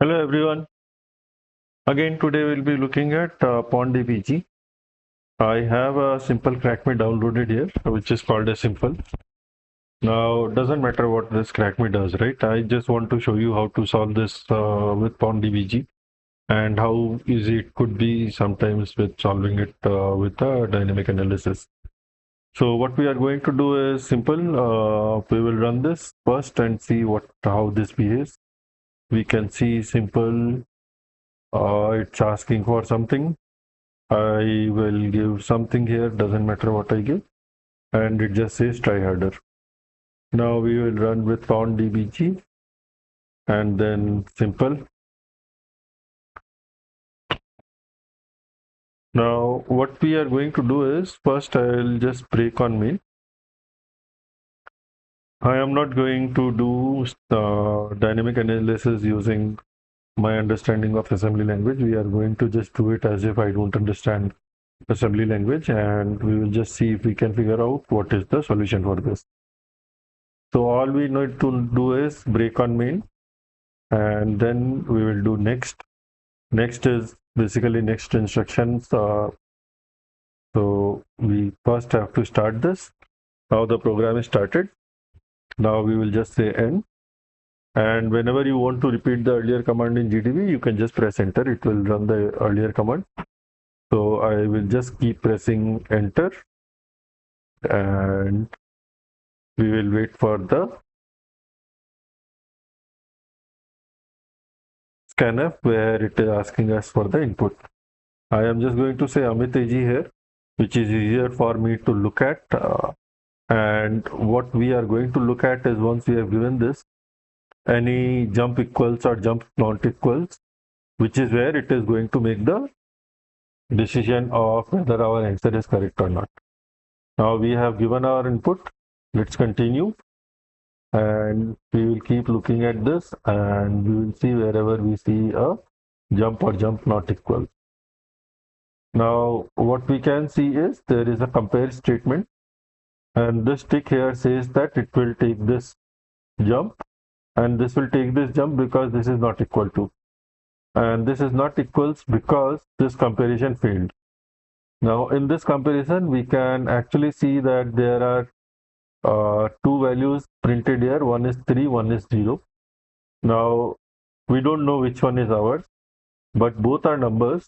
Hello everyone. Again today we'll be looking at pwndbg. I have a simple crackme downloaded here which is called a simple. Now doesn't matter what this crackme does, right? I just want to show you how to solve this with pwndbg and how easy it could be sometimes with solving it with a dynamic analysis. So what we are going to do is simple. We will run this first and see how this behaves. We can see simple. It's asking for something. I will give something here, doesn't matter what I give, and it just says try harder. Now we will run with pwndbg and then simple. Now what we are going to do is first I'll just break on main. I am not going to do dynamic analysis using my understanding of assembly language. We are going to just do it as if I don't understand assembly language, and we will just see if we can figure out what is the solution for this. So all we need to do is break on main, and then we will do next. Next is basically next instructions. So we first have to start this. Now the program is started. Now we will just say end. And whenever you want to repeat the earlier command in GDB, you can just press enter. It will run the earlier command. So I will just keep pressing enter, and we will wait for the scanf where it is asking us for the input. I am just going to say Amit AG here, which is easier for me to look at. And what we are going to look at is once we have given this, any jump equals or jump not equals, which is where it is going to make the decision of whether our answer is correct or not. Now we have given our input. Let's continue. And we will keep looking at this, and we will see wherever we see a jump or jump not equal. Now what we can see is there is a compare statement, and this tick here says that it will take this jump, and this will take this jump because this is not equal to, and this is not equals because this comparison failed. Now in this comparison we can actually see that there are two values printed here. One is 3, one is 0. Now we don't know which one is ours, but both are numbers.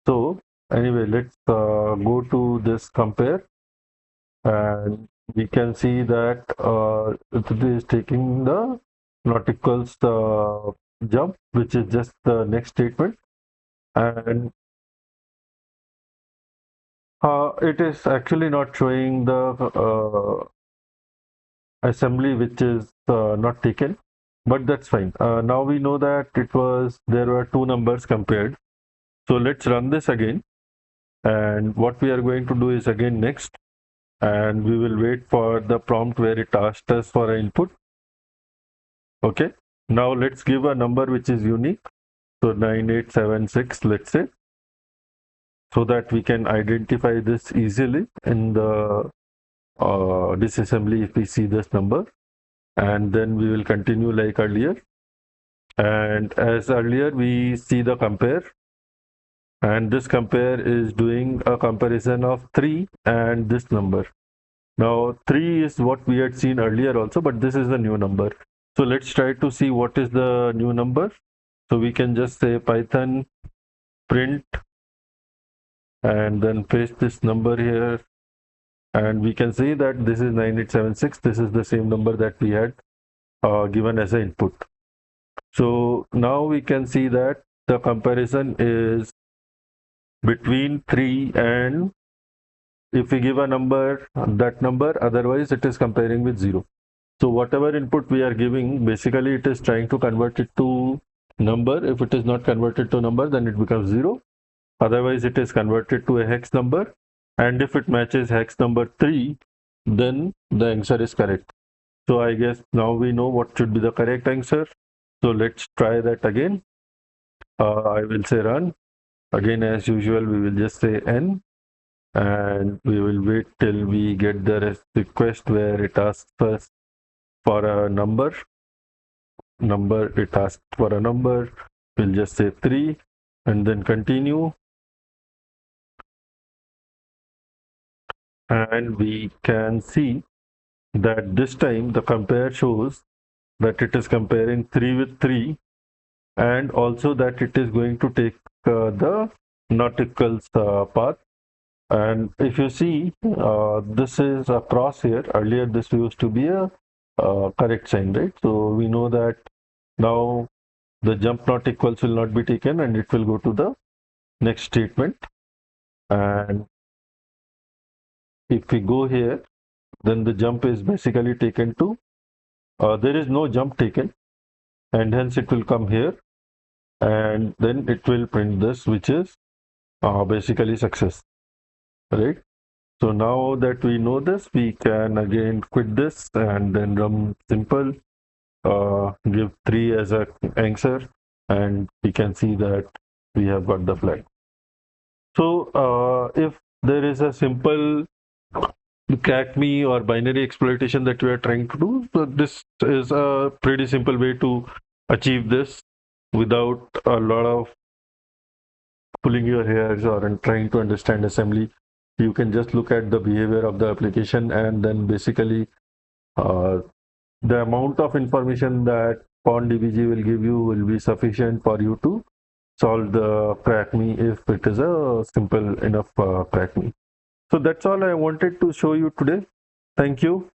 So anyway, let's go to this compare, and we can see that it is taking the not equals the jump, which is just the next statement, and it is actually not showing the assembly which is not taken, but that's fine. Now we know that there were two numbers compared. So let's run this again, and what we are going to do is again next, and we will wait for the prompt where it asked us for an input. Okay, now let's give a number which is unique, so 9876, let's say, so that we can identify this easily in the disassembly if we see this number. And then we will continue like earlier, and as earlier we see the compare, and this compare is doing a comparison of 3 and this number. Now 3 is what we had seen earlier also, but this is the new number. So let's try to see what is the new number. So we can just say Python print and then paste this number here, and we can see that this is 9876. This is the same number that we had given as an input. So now we can see that the comparison is between 3 and, if we give a number, that number, otherwise it is comparing with 0. So whatever input we are giving, basically it is trying to convert it to number. If it is not converted to number, then it becomes 0. Otherwise it is converted to a hex number, and if it matches hex number 3, then the answer is correct. So I guess now we know what should be the correct answer. So let's try that again. I will say run. Again, as usual, we will just say n, and we will wait till we get the request where it asks us for a number. number, it asks for a number. We'll just say 3 and then continue. And we can see that this time the compare shows that it is comparing 3 with 3, and also that it is going to take the not equals path. And if you see, this is a cross here. Earlier this used to be a correct sign, right? So we know that now the jump not equals will not be taken and it will go to the next statement. And if we go here, then the jump is basically taken to, there is no jump taken, and hence it will come here, and then it will print this, which is basically success, right? So now that we know this, we can again quit this and then run simple, give 3 as a answer, and we can see that we have got the flag. So if there is a simple cat me or binary exploitation that we are trying to do, so this is a pretty simple way to achieve this without a lot of pulling your hairs or trying to understand assembly. You can just look at the behavior of the application, and then basically the amount of information that pwndbg will give you will be sufficient for you to solve the crack me if it is a simple enough crack me. So that's all I wanted to show you today. Thank you.